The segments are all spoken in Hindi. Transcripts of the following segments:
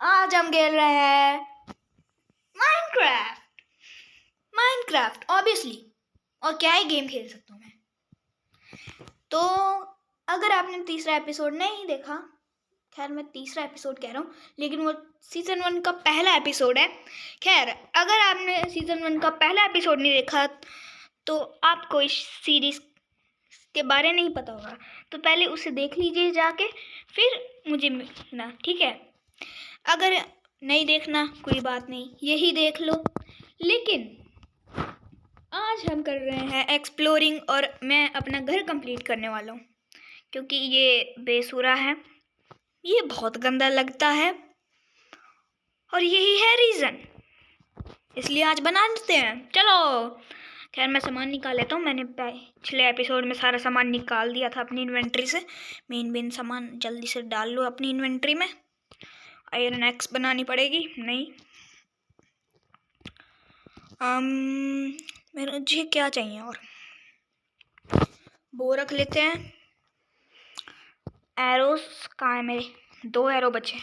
आज हम खेल रहे हैं माइनक्राफ्ट ऑब्वियसली। और क्या ही गेम खेल सकता हूँ मैं। तो अगर आपने तीसरा एपिसोड नहीं देखा, खैर मैं तीसरा एपिसोड कह रहा हूँ लेकिन वो सीज़न 1 का पहला एपिसोड है। खैर अगर आपने सीज़न 1 का पहला एपिसोड नहीं देखा तो आपको इस सीरीज़ के बारे नहीं पता होगा, तो पहले उसे देख लीजिए जाके, फिर मुझे मिलना, ठीक है। अगर नहीं देखना कोई बात नहीं, यही देख लो। लेकिन आज हम कर रहे हैं एक्सप्लोरिंग और मैं अपना घर कंप्लीट करने वाला हूँ क्योंकि ये बेसुरा है, ये बहुत गंदा लगता है और यही है रीज़न, इसलिए आज बना देते हैं। चलो खैर मैं सामान निकाल लेता हूँ। मैंने पिछले एपिसोड में सारा सामान निकाल दिया था अपनी इन्वेंट्री से। मेन सामान जल्दी से डाल लो अपनी इन्वेंट्री में। आयरन एक्स बनानी पड़ेगी। नहीं मुझे क्या चाहिए और वो रख लेते हैं। एरोस कहाँ है मेरे? 2 एरो बचे।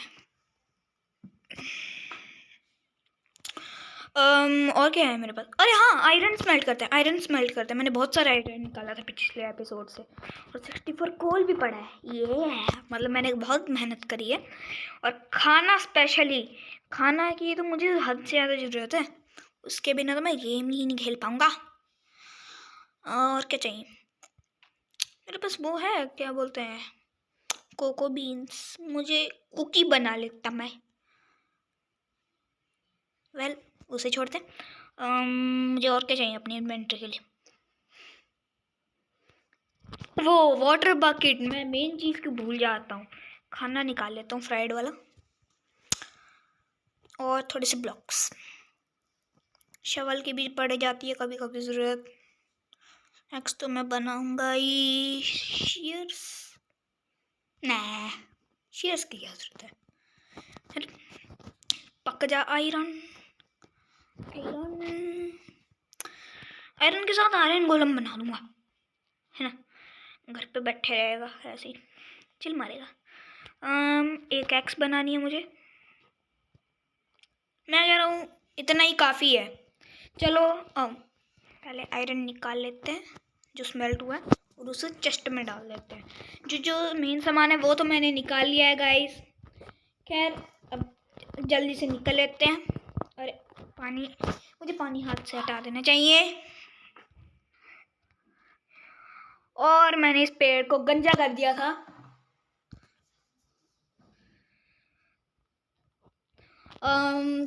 और क्या है मेरे पास? अरे हाँ, आयरन स्मेल्ट करते हैं। मैंने बहुत सारा आयरन निकाला था पिछले एपिसोड से और 64 कोल भी पड़ा है। ये मतलब मैंने बहुत मेहनत करी है। और खाना, स्पेशली खाना की तो मुझे हद से ज़्यादा ज़रूरत है, उसके बिना तो मैं गेम ही नहीं खेल पाऊँगा। और क्या चाहिए मेरे पास? वो है, क्या बोलते हैं, कोको बीन्स। मुझे कुकी बना लेता मैं। वेल उसे छोड़ते हैं। मुझे और क्या चाहिए अपनी इन्वेंट्री के लिए? वो वाटर बकेट। मैं मेन चीज़ क्यों भूल जाता हूँ। खाना निकाल लेता हूँ फ्राइड वाला और थोड़े से ब्लॉक्स। शवल की भी पड़ जाती है कभी कभी ज़रूरत। नेक्स्ट तो मैं बनाऊँगा ही शेयर्स। नहीं, शेयर्स की क्या ज़रूरत है? पक जा आयरन। आयरन के साथ आयरन गोलम बना दूंगा, है ना। घर पे बैठे रहेगा ऐसे ही, चिल मारेगा। एक एक्स बनानी है मुझे। मैं कह रहा हूँ इतना ही काफ़ी है। चलो पहले आयरन निकाल लेते हैं जो स्मेल्ट हुआ है और उसे चेस्ट में डाल देते हैं। जो मेन सामान है वो तो मैंने निकाल लिया है गाइस। खैर अब जल्दी से निकल लेते हैं। अरे पानी, मुझे पानी हाथ से हटा देना चाहिए। और मैंने इस पेड़ को गंजा कर दिया था।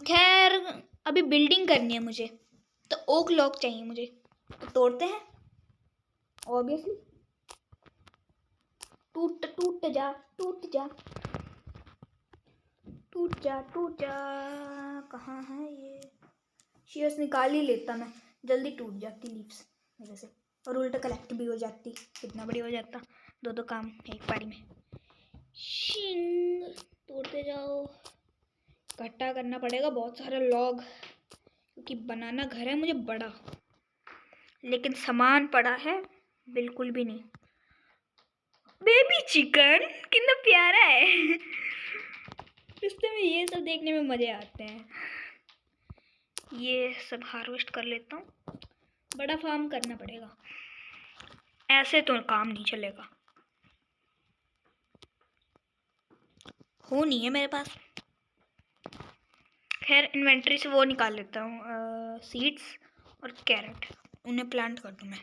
खैर अभी बिल्डिंग करनी है मुझे, तो ओक लॉक चाहिए मुझे, तो तोड़ते हैं ऑब्वियसली। टूट टूट जा टूट जा टूट जा टूट जा। कहाँ है ये? शेयर्स निकाल ही लेता मैं, जल्दी टूट जाती लीव्स मेरे से और उल्टा कलेक्ट भी हो जाती। कितना बड़ी हो जाता, 2 काम एक पारी में। शिंग तोड़ते जाओ। इकट्ठा करना पड़ेगा बहुत सारा लॉग क्योंकि बनाना घर है मुझे बड़ा, लेकिन सामान पड़ा है बिल्कुल भी नहीं। बेबी चिकन कितना प्यारा है। रिश्ते में ये सब देखने में मजे आते हैं। ये सब हार्वेस्ट कर लेता हूँ। बड़ा फार्म करना पड़ेगा, ऐसे तो काम नहीं चलेगा। हो नहीं है मेरे पास। खैर इन्वेंट्री से वो निकाल लेता हूँ, सीड्स और कैरेट, उन्हें प्लांट कर दूँ मैं।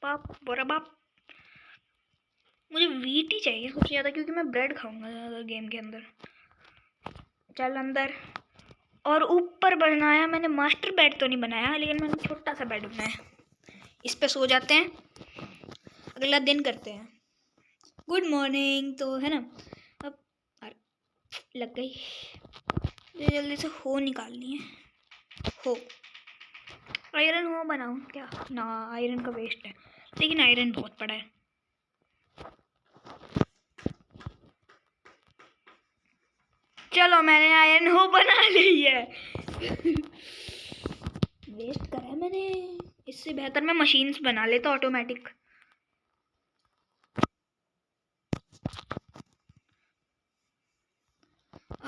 बाप बोरा बाप। मुझे वीट ही चाहिए सबसे ज़्यादा क्योंकि मैं ब्रेड खाऊंगा गेम के अंदर। चल अंदर। और ऊपर बनाया मैंने, मास्टर बेड तो नहीं बनाया लेकिन मैंने छोटा सा बेड बनाया। इस पे सो जाते हैं, अगला दिन करते हैं। गुड मॉर्निंग तो है ना। अब लग गई, जल्दी से हो निकालनी है। हो आयरन हो बनाऊँ क्या? ना आयरन का वेस्ट है, लेकिन आयरन बहुत पड़ा है। चलो मैंने आयरन हो बना ली है। वेस्ट करा है मैंने, इससे बेहतर मैं मशीन्स बना लेता ऑटोमेटिक।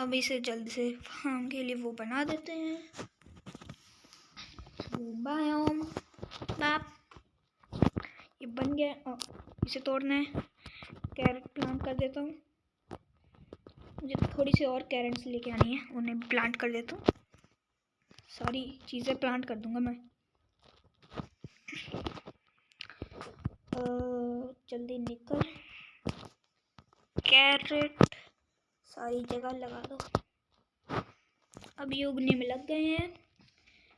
अब इसे जल्दी से फार्म के लिए वो बना देते हैं। बायोम बाप, ये बन गया। इसे तोड़ना है। कैरेट प्लांट कर देता हूँ। मुझे थोड़ी सी और कैरेट्स लेके आनी है, उन्हें प्लांट कर देता हूँ। सारी चीज़ें प्लांट कर दूंगा मैं। जल्दी निकल। कैरेट सारी जगह लगा दो। अब ये उगने में लग गए हैं।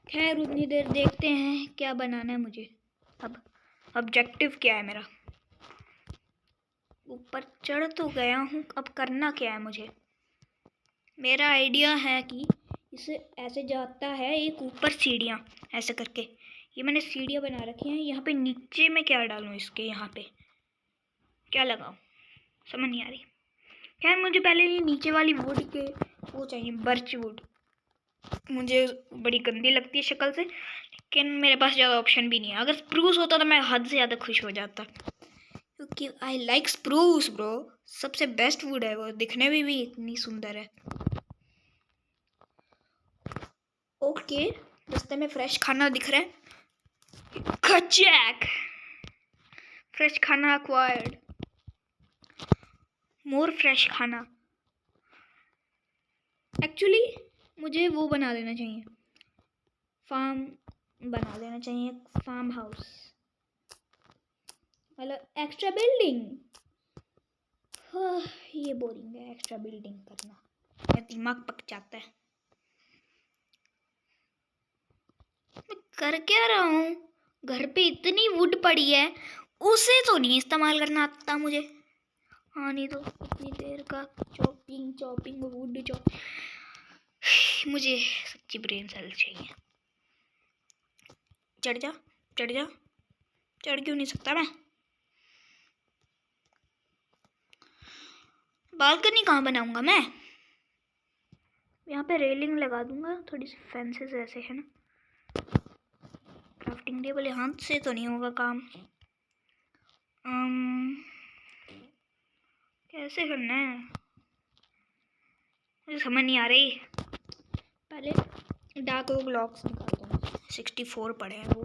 खैर उतनी देर देखते हैं क्या बनाना है मुझे। अब ऑब्जेक्टिव क्या है मेरा। ऊपर चढ़ तो गया हूँ, अब करना क्या है मुझे। मेरा आइडिया है कि इसे ऐसे जाता है एक ऊपर सीढ़ियाँ ऐसे करके। ये मैंने सीढ़ियाँ बना रखी हैं। यहाँ पे नीचे में क्या डालूँ इसके, यहाँ पे क्या लगाऊँ समझ नहीं आ रही। खैर मुझे पहले ये नीचे वाली वुड के वो चाहिए, बर्च वुड। मुझे बड़ी गंदी लगती है शक्ल से, लेकिन मेरे पास ज़्यादा ऑप्शन भी नहीं है। अगर स्प्रूस होता तो मैं हद से ज़्यादा खुश हो जाता, क्योंकि आई लाइक स्प्रूस ब्रो। सबसे बेस्ट वुड है वो, दिखने में भी इतनी सुंदर है। ओके, रास्ते में फ्रेश खाना दिख रहा है। खचैक, फ्रेश खाना अक्वायर्ड। मोर फ्रेश खाना। एक्चुअली मुझे वो बना लेना चाहिए, फार्म बना लेना चाहिए, फार्म हाउस मतलब एक्स्ट्रा बिल्डिंग। ये बोरिंग है एक्स्ट्रा बिल्डिंग करना, मेरा दिमाग पक जाता है। मैं कर क्या रहा हूँ, घर पे इतनी वुड पड़ी है, उसे तो नहीं इस्तेमाल करना आता मुझे। हाँ नहीं तो इतनी देर का चॉपिंग वुड चॉप। मुझे सच्ची ब्रेन सेल चाहिए। चढ़ जा चढ़ जा, चढ़ क्यों नहीं सकता मैं। बालकनी कहाँ बनाऊंगा मैं। यहाँ पे रेलिंग लगा दूंगा, थोड़ी सी फेंसेस ऐसे है ना। क्राफ्टिंग टेबल हाथ से तो नहीं होगा काम। कैसे करना है मुझे समझ नहीं आ रही। पहले डार्क ओक ब्लॉक्स निकालता हूँ, 64 पड़े हैं वो।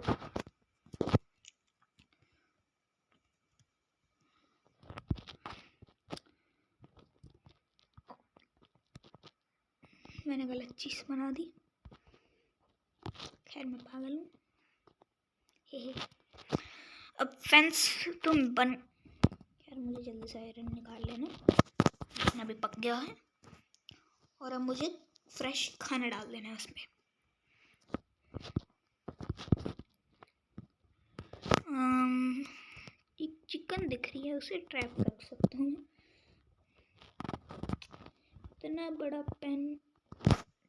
मैंने गलत चीज़ बना दी। खैर मैं पागल हूँ। अब फेंस तुम बन। यार मुझे जल्दी से आयरन निकाल लेना, अभी पक गया है। और अब मुझे फ्रेश खाना डाल देना है उसमें। एक चिकन दिख रही है, उसे ट्रैप कर सकता हूँ। इतना बड़ा पेन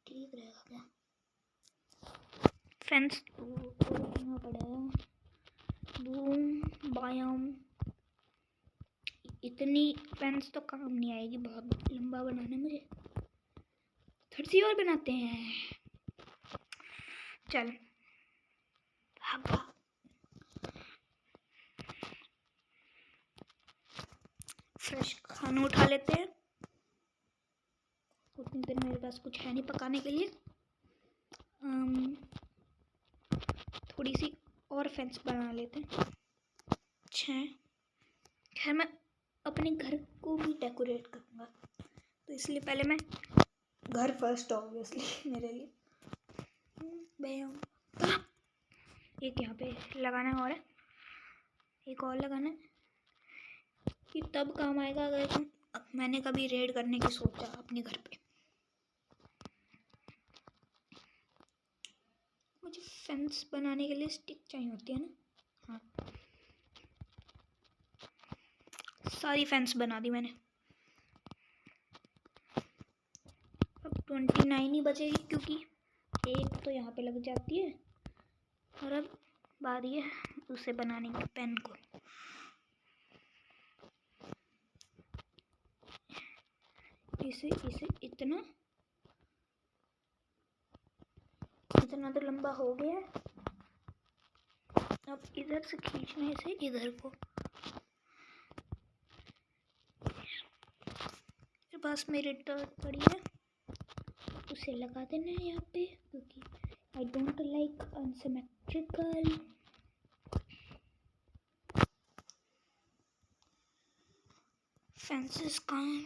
ठीक रहेगा क्या। फेंस करना पड़ेगा। बूम बायम, इतनी फेंस तो काम नहीं आएगी, बहुत लंबा बनाना है मुझे। थोड़ी सी और बनाते हैं। चल भाग। फ्रेश खाना उठा लेते हैं। उतनी देर मेरे पास कुछ है नहीं पकाने के लिए। थोड़ी सी और फेंस बना लेते हैं। अच्छा, खैर मैं अपने घर को भी डेकोरेट करूँगा, तो इसलिए पहले मैं घर फर्स्ट ऑब्वियसली मेरे लिए। एक यहाँ पे लगाना है और है, एक और लगाना है। ये तब काम आएगा अगर मैंने कभी रेड करने की सोचा अपने घर पे। मुझे फेंस बनाने के लिए स्टिक चाहिए होती है ना। हाँ, सारी फेंस बना दी मैंने। अब 29 ही बचेगी, क्योंकि एक तो यहाँ पे लग जाती है। और अब बारी है उसे बनाने की, पेन को। इसे इतना तो लंबा हो गया। अब इधर से खींचना है इसे इधर को। मेरे पास मेरी डर्ट पड़ी है, उसे लगा देना है यहाँ पे, क्योंकि I don't like unsymmetrical. Fences कहाँ हैं?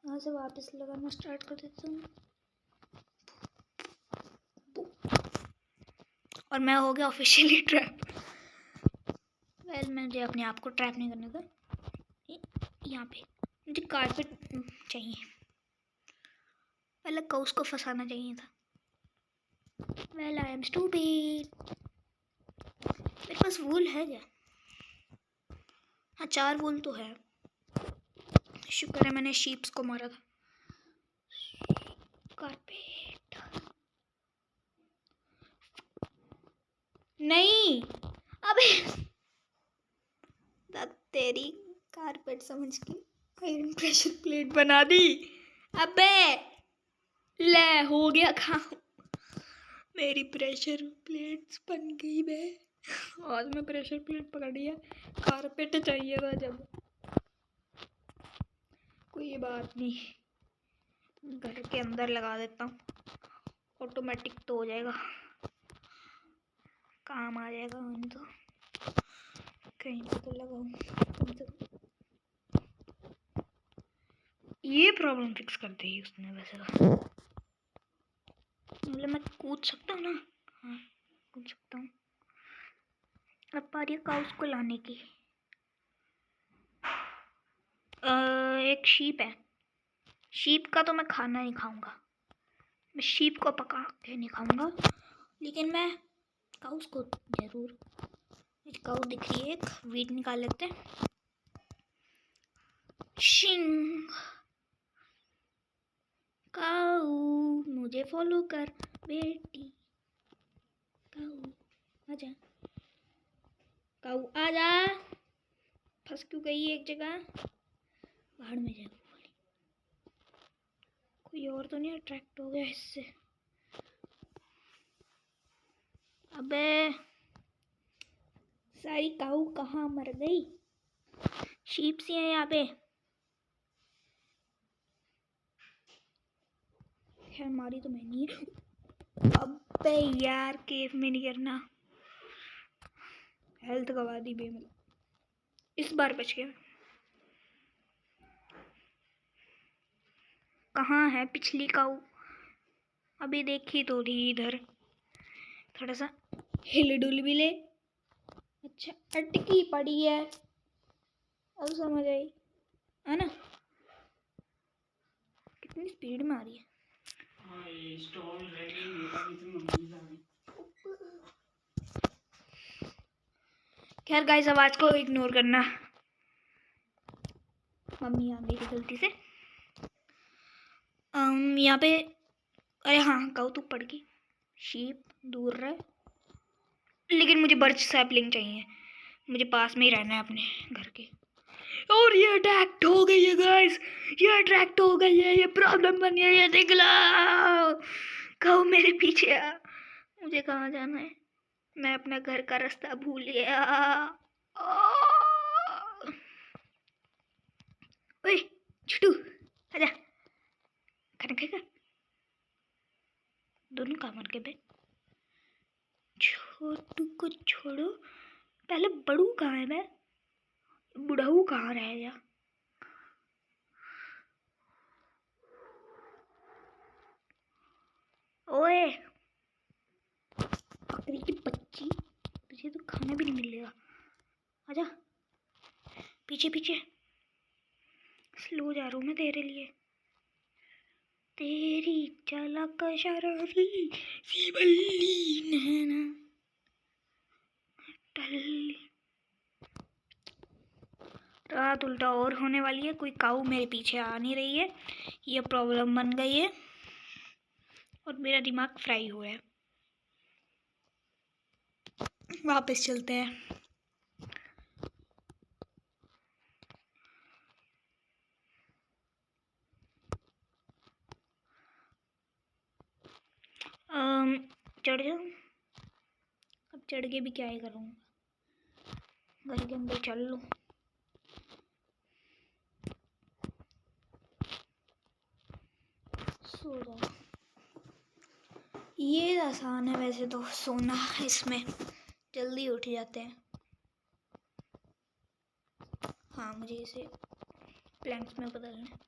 यहाँ से वापस लगाना स्टार्ट कर देता हूँ। और मैं हो गया ऑफिशियली ट्रैप। मुझे अपने आप को ट्रैप नहीं करना था। यहाँ पे मुझे कारपेट चाहिए, पहले काउस को फंसाना चाहिए था। Well I am stupid. मेरे पास वूल है क्या? हाँ 4 वूल तो है। शुक्र है मैंने शीप्स को मारा था। कारपेट नहीं, अबे तेरी कारपेट समझ के आयरन प्रेशर प्लेट बना दी। अबे ले हो गया काम। मेरी प्रेशर प्लेट्स बन गई बे। आज मैं प्रेशर प्लेट पकड़ लिया। कारपेट चाहिए था जब। कोई बात नहीं, घर के अंदर लगा देता हूँ, ऑटोमेटिक तो हो जाएगा, काम आ जाएगा। हम तो कहीं पे तो लगाऊं कम से कम। ये प्रॉब्लम फिक्स कर दी उसने वैसे तो। मतलब मैं कूद सकता हूँ ना? हाँ कूद सकता हूँ। अब बारी काउस को लाने की। एक शीप है। शीप का तो मैं खाना नहीं खाऊंगा, मैं शीप को पका के नहीं खाऊंगा, लेकिन मैं काउस को जरूर। काउ दिख रही है, एक वीट निकाल लेते हैं। शिंग काऊ मुझे फॉलो कर बेटी। काऊ आजा, काऊ आजा। फंस क्यों गई एक जगह? बाहर में जाए। कोई और तो नहीं अट्रैक्ट हो गया इससे? अबे सारी काऊ कहाँ मर गई? शीप सी है यहाँ पे। खैर मारी तो मैं नहीं। अबे यार केव में नहीं करना। हेल्थ गवा दी बे। इस बार बच गया। कहाँ है पिछली काऊ? अभी देखी तो थी इधर। थोड़ा सा हिल डुल भी ले। अच्छा अटकी पड़ी है, अब समझ आई है ना कितनी स्पीड में आ रही है। खैर गाइस आवाज को इग्नोर करना, मम्मी आ गई थी गलती से। यहाँ पे अरे हाँ काऊ तू पड़ गई। शीप दूर रहे, लेकिन मुझे बर्च सैपलिंग चाहिए। मुझे पास में ही रहना है अपने घर के। और ये अटैक्ट हो गई है गाइस, ये अटैक्ट हो गई है, ये प्रॉब्लम बन गई है। निकला काऊ मेरे पीछे आ। मुझे कहाँ जाना है? मैं अपना घर का रास्ता भूल गया। ओए छोटू आजा, खाना खाएगा? दोनों काम कर के बे। छोटू को छोड़ो, पहले बड़ू कहाँ है? मैं बुढ़ाऊ कहाँ रह गया? ओए बकरी की बच्ची, तुझे तो खाना भी नहीं मिलेगा। आजा पीछे पीछे। स्लो जा रहा हूँ मैं तेरे लिए। तेरी चालाक शराबी सी बल्ली नैना टल्ली। रात उल्टा और होने वाली है। कोई काऊ मेरे पीछे आ नहीं रही है, ये प्रॉब्लम बन गई है और मेरा दिमाग फ्राई हुआ है। वापस चलते हैं। चढ़ जाऊँ? अब चढ़ के भी क्या ही करूँगा, घर के अंदर चल लूँ। सो जाओ। ये आसान है वैसे तो सोना, इसमें जल्दी उठ जाते हैं। हाँ, मुझे इसे प्लैंक्स में बदलना है।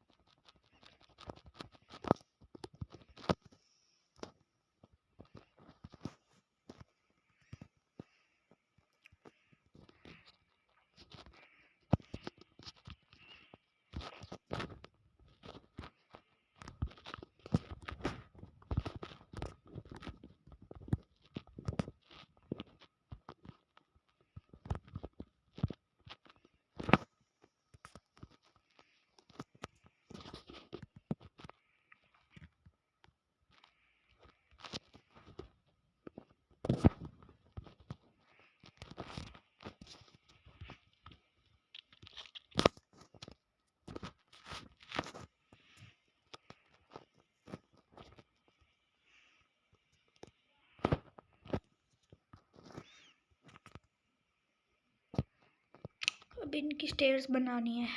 अब इनकी स्टेयर्स बनानी है।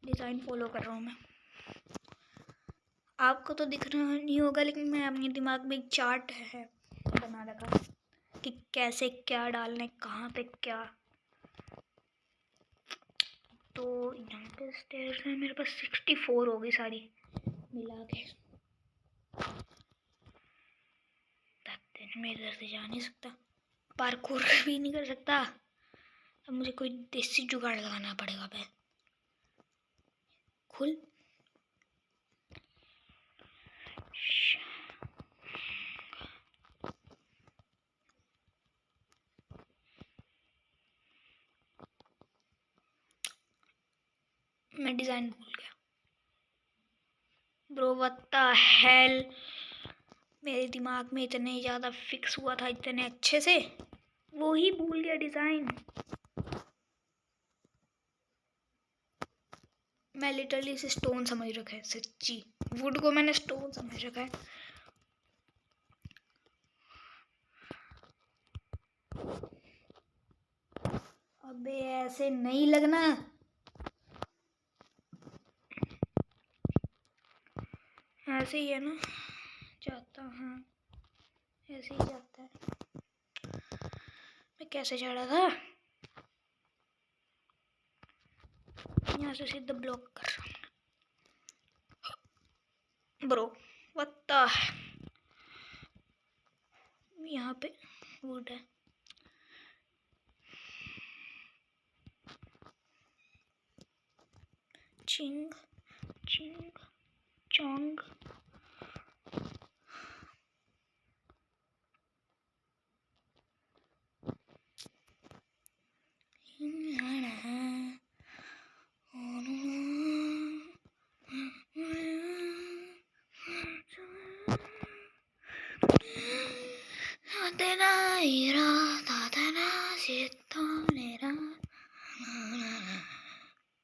डिज़ाइन फॉलो कर रहा हूँ मैं। आपको तो दिख रहा नहीं होगा, लेकिन मैं अपने दिमाग में एक चार्ट है बना रखा कि कैसे क्या डालना है, कहाँ पे क्या। तो यहाँ पे स्टेयर्स है मेरे पास 64 होगी सारी मिला के। मैं इधर से जा नहीं सकता, पार्कोर भी नहीं कर सकता। अब मुझे कोई देसी जुगाड़ लगाना पड़ेगा। बे खुल। मैं डिज़ाइन भूल गया ब्रो, व्हाट द हेल। मेरे दिमाग में इतने ज़्यादा फिक्स हुआ था इतने अच्छे से, वो ही भूल गया डिज़ाइन। मैं लिटरली इसे स्टोन समझ रखा है, सच्ची। वुड को मैंने स्टोन समझ रखा है। अबे ऐसे नहीं लगना, ऐसे ही है ना जाता। हाँ ऐसे ही जाता है। मैं कैसे चढ़ा था? यहाँ से सीधा ब्लॉक कर रहा हूँ ब्रो, व्हाट द। यहाँ पे वुड है। चिंग चिंग चोंग।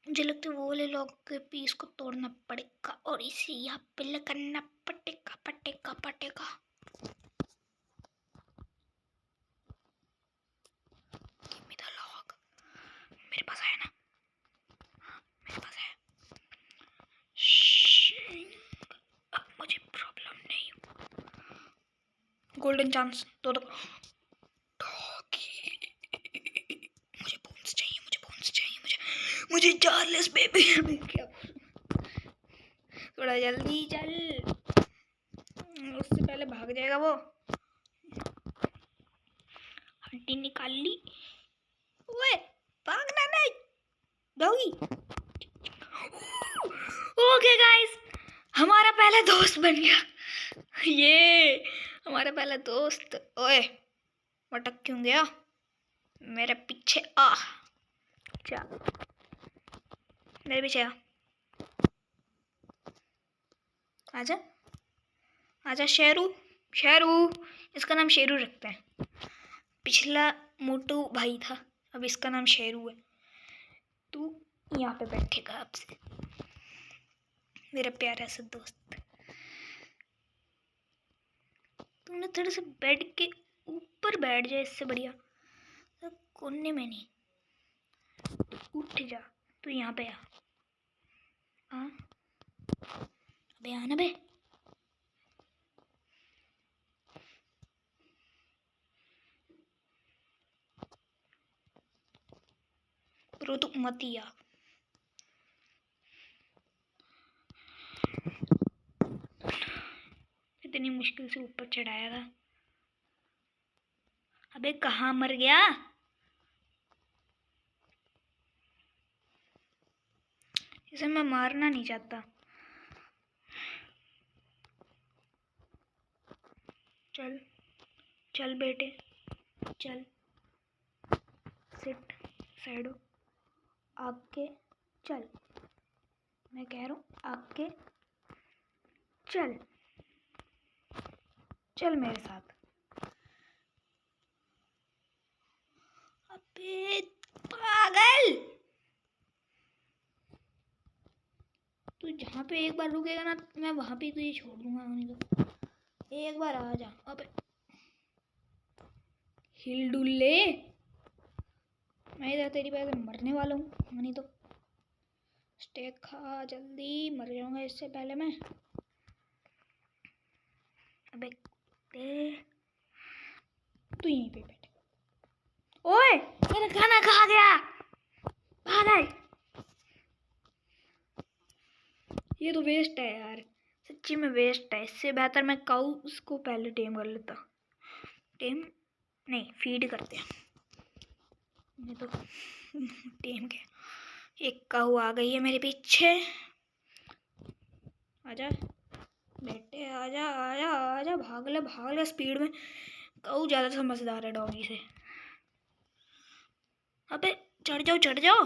मुझे लगता है वो वाले लॉक के पीस को तोड़ना पड़ेगा और इसे यहाँ पे लगाना पटेगा पटेगा पटेगा। Give me the log। मेरे पास है ना, मेरे पास है। अब मुझे प्रॉब्लम नहीं। गोल्डन चांस दो दो। मुझे बोन्स चाहिए, मुझे बोन्स चाहिए, मुझे चार्लेस बेबी। क्या थोड़ा जल्दी चल, उससे पहले भाग जाएगा वो। हड्डी निकाल ली। ओए भागना नहीं डॉगी। ओके गाइस, हमारा पहला दोस्त बन गया। ये हमारा पहला दोस्त। ओए भटक क्यों गया? मेरे पीछे आ, जा मेरे पीछे आ। आजा आजा शेरू, शेरू। इसका नाम शेरू रखते हैं। पिछला मोटू भाई था, अब इसका नाम शेरू है। तू यहाँ पे बैठेगा आपसे, मेरा प्यारा सा दोस्त। तुमने थोड़ा सा बेड के ऊपर बैठ जाए, इससे बढ़िया तो कोने में नहीं। तो उठ जा, तू यहाँ पे आ। अबे आना बे। ब्रो तू मत ही आ। इतनी मुश्किल से ऊपर चढ़ाया था। अबे कहाँ मर गया? इसे मैं मारना नहीं चाहता। चल चल बेटे चल। सिट साइड हो। आगे चल। मैं कह रहा हूँ आगे चल। चल मेरे साथ। अबे पागल, तू जहाँ पे एक बार रुकेगा ना मैं वहाँ पे तुझे छोड़ दूंगा। नहीं तो एक बार आ जा। अबे हिल डुल ले। मैं इधर तेरी वजह से मरने वाला हूँ। नहीं तो स्टेक खा जल्दी, मर जाऊंगा इससे पहले मैं। अबे तू यहीं पे बैठ। ओए मेरा खाना खा गया। पागल, ये तो वेस्ट है यार, सच्ची में वेस्ट है। इससे बेहतर मैं काऊ उसको पहले टेम कर लेता। टेम नहीं, फीड करते हैं। नहीं तो टेम क्या, एक काऊ आ गई है मेरे पीछे। आजा बेटे आजा आजा आजा, भाग ले स्पीड में। काऊ ज़्यादा समझदार है डॉगी से। अबे चढ़ जाओ चढ़ जाओ।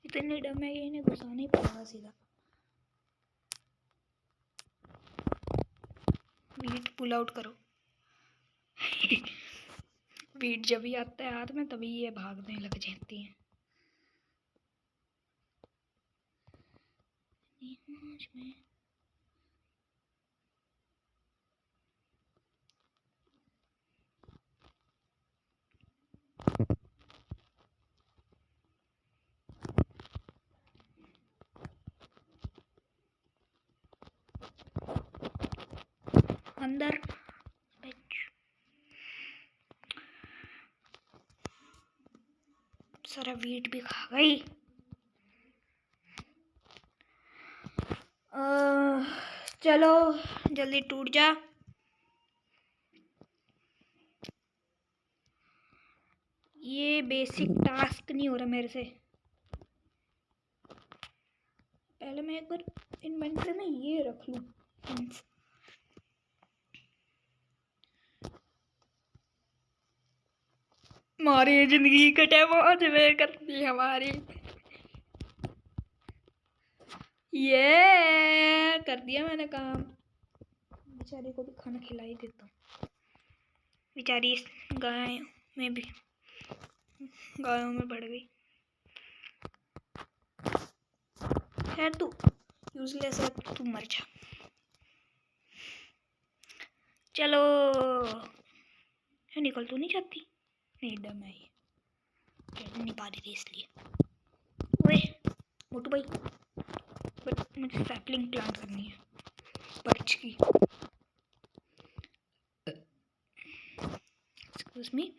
इतने डर में इन्हें घुसाना ही पड़ेगा सीधा। वीट पुल आउट करो। वीट जब ही आता है हाथ में तभी ये भागने लग जाती हैं। अंदर सारा वीट भी खा गई। चलो जल्दी टूट जा। ये बेसिक टास्क नहीं हो रहा मेरे से। पहले मैं एक बार इन्वेंटरी में ये रख लूं। हमारी जिंदगी कटे मौज में करती हमारी। ये कर दिया मैंने काम। बेचारी को भी खाना खिला ही देता हूँ। बेचारी इस गाय में भी गायों में बढ़ गई। खैर तू यूजलेस है, तू मर जा। चलो निकल तो नहीं जाती। नहीं दम है ये, चल नहीं पा रही थी इसलिए। ओए मोटू भाई, बट मुझे सैपलिंग प्लांट करनी है पर्च की। एक्सक्यूज मी,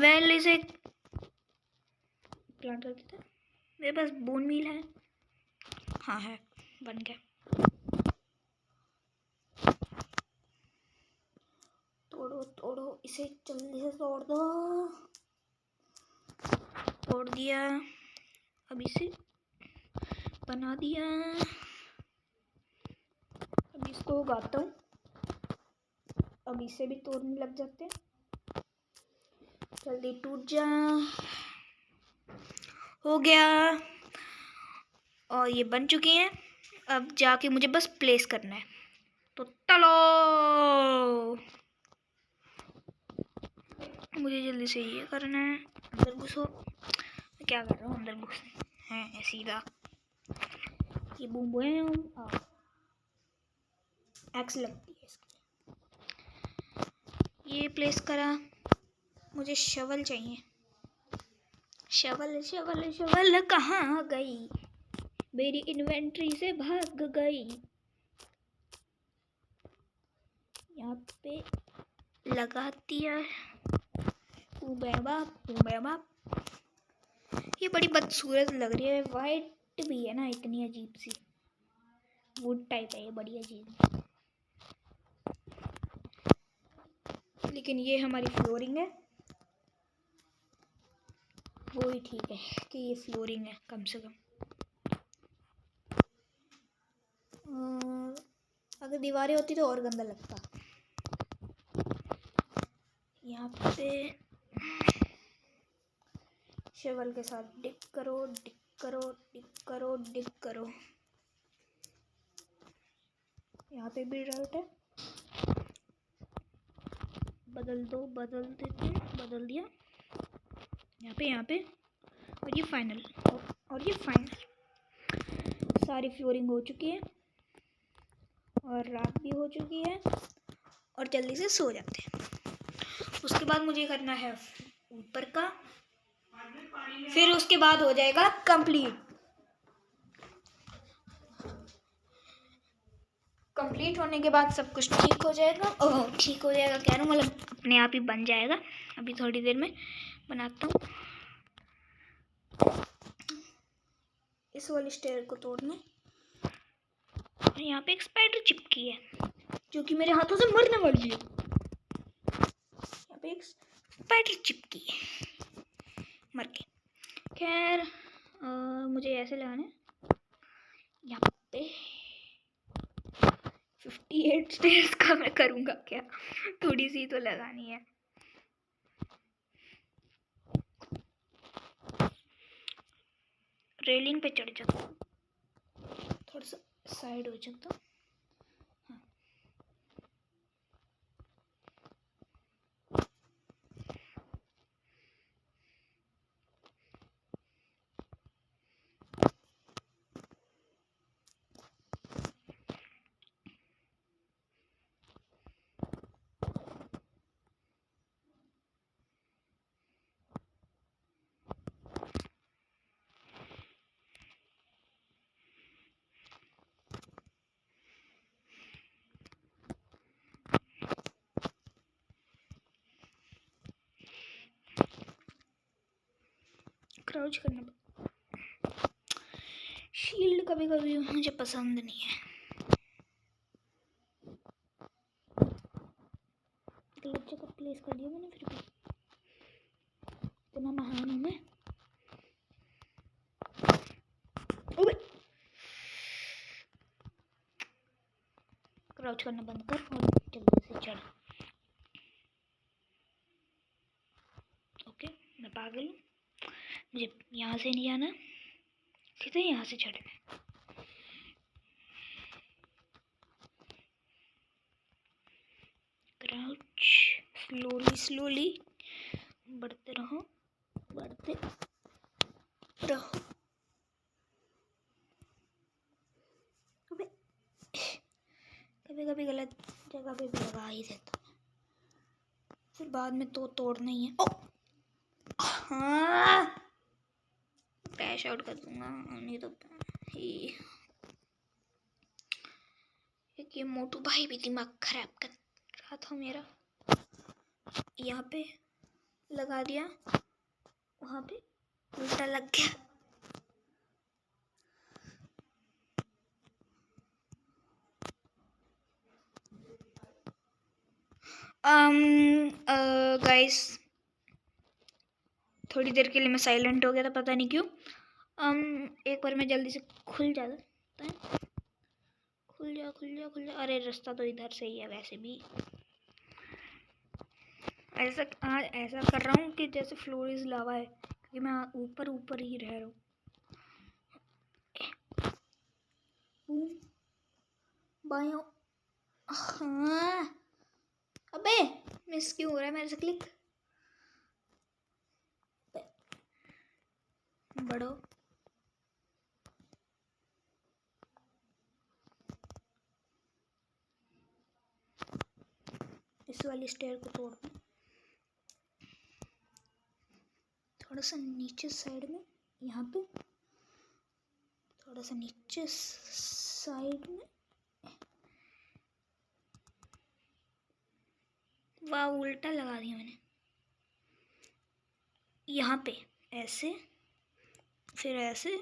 वेल इसे प्लांट कर देते। मेरे पास बोन मील है। हाँ है, बन गया। तोड़ो तोड़ो इसे, जल्दी से तोड़ दो। तोड़ दिया। अब इसे बना दिया। अब इसको उगाता हूँ। अब इसे भी तोड़ने लग जाते हैं। जल्दी टूट जा। हो गया। और ये बन चुकी हैं। अब जाके मुझे बस प्लेस करना है। तो चलो मुझे जल्दी से ये करना है। अंदर घुसो। मैं क्या कर रहा हूँ, अंदर घुस है सीधा। ये बूम बूम एक्स लगती है इसकी। ये प्लेस करा। मुझे शवल चाहिए। शवल शवल शवल कहाँ गई, मेरी इन्वेंट्री से भाग गई। यहाँ पे लगा दिया। ये बड़ी बदसूरत लग रही है, वाइट भी है ना, इतनी अजीब सी वुड टाइप है ये, बड़ी अजीब। लेकिन ये हमारी फ्लोरिंग है, वो ही ठीक है कि ये फ्लोरिंग है कम से कम। अगर दीवारें होती तो और गंदा लगता। यहाँ पे शवल के साथ डिग करो डिग करो डिग करो डिग करो। यहाँ पे भी राइट है, बदल दो, बदल देते हैं, बदल दिया। यहाँ पे और ये फाइनल, और ये फाइनल। सारी फ्लोरिंग हो चुकी है और रात भी हो चुकी है और जल्दी से सो जाते हैं। उसके बाद मुझे करना है ऊपर का, फिर उसके बाद हो जाएगा कंप्लीट होने के बाद सब कुछ ठीक हो जाएगा। ओह ठीक हो जाएगा कह रहा हूँ, मतलब अपने आप ही बन जाएगा। अभी थोड़ी देर में बनाता हूँ। इस वाली स्टेयर को तोड़ना, और यहाँ पे एक स्पाइडर चिपकी है जो कि मेरे हाथों से मरने वाली है। यहाँ पे एक स्पाइडर चिपकी है, मर के। खैर मुझे ऐसे लगाना है। यहाँ पे 58 स्टेयर्स का मैं करूँगा क्या, थोड़ी सी तो लगानी है। रेलिंग पे चढ़ जाता हूँ, थोड़ा सा साइड हो जाता हूँ। हाँ। क्राउच करना, शील्ड कभी कभी मुझे पसंद नहीं है। गलत जगह प्लेस कर दिया मैंने, फिर भी इतना महान हूँ मैं। क्राउच करना बंद कर और जल्दी से चढ़। ओके मैं पागल हूँ, मुझे यहाँ से नहीं आना, सीधे यहाँ से चढ़ना है। क्राउच, स्लोली स्लोली बढ़ते रहो, बढ़ते रहो। कभी कभी गलत जगह पे भी लगा ही देता, फिर बाद में तो तोड़ना ही है। ओ हाँ, क्रैश आउट कर दूंगा नहीं तो ही। एक ये मोटू भाई भी दिमाग खराब कर रहा था मेरा। यहाँ पे लगा दिया, वहाँ पे उल्टा लग गया। गाइस थोड़ी देर के लिए मैं साइलेंट हो गया था, पता नहीं क्यों। एक बार मैं जल्दी से खुल जाता है, खुल जा खुल जा खुल जा। अरे रास्ता तो इधर से ही है वैसे भी। ऐसा कर रहा हूँ कि जैसे फ्लोर इज लावा है, क्योंकि मैं ऊपर ऊपर ही रह रहा हूँ। बाया, हाँ अबे मिस क्यों हो रहा है मेरे से क्लिक। बढ़ो, इस वाली स्टेयर को तोड़ दूं। थोड़ा सा नीचे साइड में, यहाँ पे थोड़ा सा नीचे साइड में। वाह, उल्टा लगा दिया मैंने। यहाँ पे ऐसे, फिर ऐसे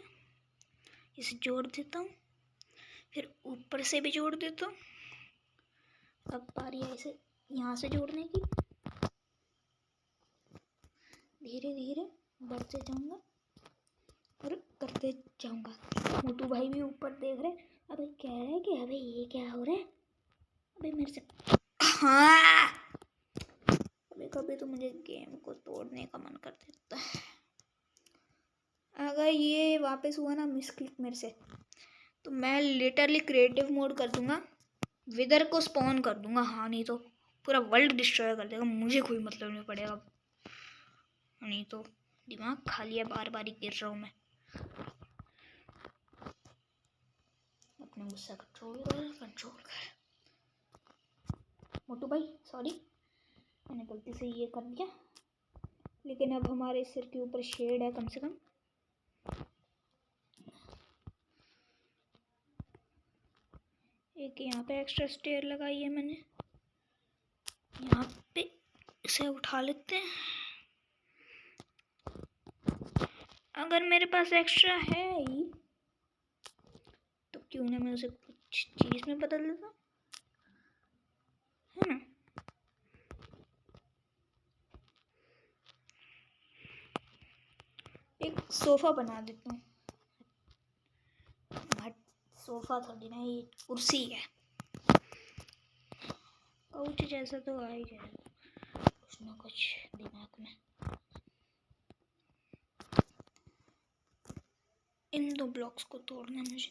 इसे जोड़ देता हूँ, फिर ऊपर से भी जोड़ देता हूँ। अब बारी है इसे यहाँ से जोड़ने की। धीरे धीरे बढ़ते जाऊंगा और करते जाऊंगा। मोटू भाई भी ऊपर देख रहे, अबे कह रहे हैं कि अबे ये क्या हो रहा है, अबे मेरे से। हाँ, कभी कभी तो मुझे गेम को तोड़ने का मन कर देता है। अगर ये वापस हुआ ना मिसक्लिक मेरे से, तो मैं लिटरली क्रिएटिव मोड कर दूंगा, विदर को स्पॉन कर दूंगा। हाँ, नहीं तो पूरा वर्ल्ड डिस्ट्रॉय कर देगा, मुझे कोई मतलब नहीं पड़ेगा। नहीं तो दिमाग खाली है, बार बार ही गिर रहा हूँ मैं। अपने गुस्सा कंट्रोल कर। मोटू भाई सॉरी, मैंने गलती से ये कर दिया, लेकिन अब हमारे सिर के ऊपर शेड है कम से कम। एक यहाँ पे एक्स्ट्रा स्टेयर लगाई है मैंने, यहाँ पे इसे उठा लेते हैं। अगर मेरे पास एक्स्ट्रा है ही तो क्यों ना मैं उसे कुछ चीज में बदल देता, है ना। एक सोफा बना देता हूँ। बट सोफा थोड़ी ना, ये कुर्सी है। काउच जैसा तो आ ही जाएगा कुछ ना कुछ दिमाग में। इन दो ब्लॉक्स को तोड़ना मुझे।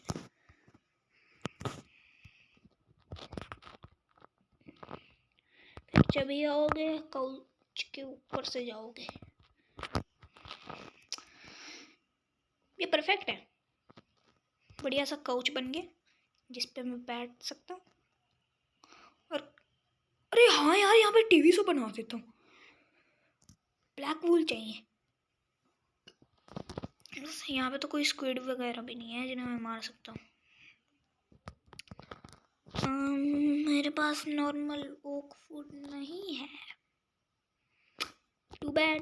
फिर जब ही आओगे काउच के ऊपर से जाओगे। ये परफेक्ट है, बढ़िया सा काउच बन गया जिस पे मैं बैठ सकता हूँ। और अरे हाँ यार, यहाँ पे टीवी से बना देता हूँ। ब्लैक वूल चाहिए। यहाँ पे तो कोई स्क्विड वगैरह भी नहीं है जिन्हें मैं मार सकता हूँ। मेरे पास नॉर्मल ओक फूड नहीं है, टू बैड।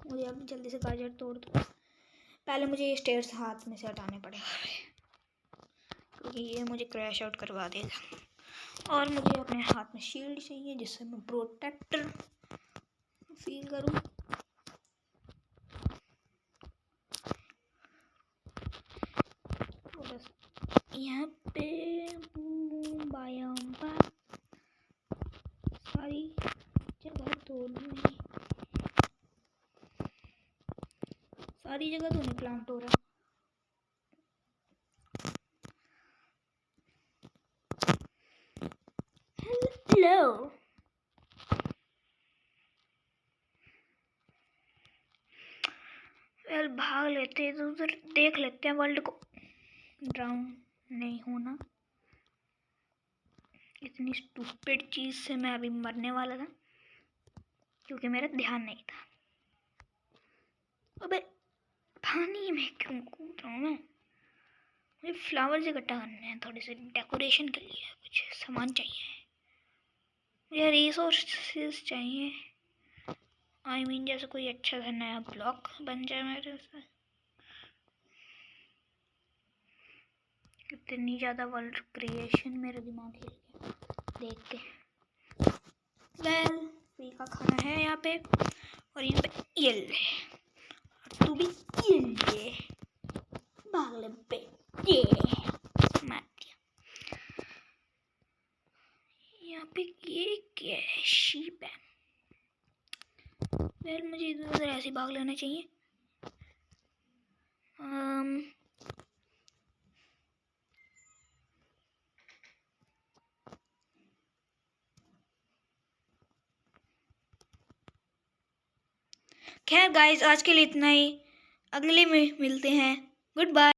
मुझे अब जल्दी से गाजर तोड़ दो। पहले मुझे ये स्टेयर्स हाथ में से हटाने पड़ेगा, क्योंकि ये मुझे क्रैश आउट करवा देगा। और मुझे अपने हाथ में शील्ड चाहिए जिससे मैं प्रोटेक्टर फील करूँ। बस यहाँ पे बायाम सारी जगह तोड़नी, सारी जगह तो नहीं प्लांट हो रहा। हेलो, वेल भाग लेते हैं, तो उधर देख लेते हैं वर्ल्ड को। ड्राउन नहीं होना, इतनी स्टूपिड चीज से मैं अभी मरने वाला था क्योंकि मेरा ध्यान नहीं था। अबे पानी में क्यों कूद रहा हूँ मैं? मुझे फ्लावर्स इकट्ठा करने हैं, थोड़े से डेकोरेशन के लिए कुछ सामान चाहिए, मुझे रिसोर्सेस चाहिए। आई मीन जैसे कोई अच्छा सा नया ब्लॉक बन जाए मेरे से। इतनी ज़्यादा वर्ल्ड क्रिएशन मेरे दिमाग हिल गया देख के। वेल फ्री का खाना है यहाँ पे, और यहाँ पे ये ले, तू भी ये ले, भाग ले बेटे, मार दिया। यहाँ पे ये क्या है? शीप है। वेल मुझे इधर उधर ऐसे भाग लेना चाहिए। खैर गाइस, आज के लिए इतना ही। अगले में मिलते हैं। Good bye.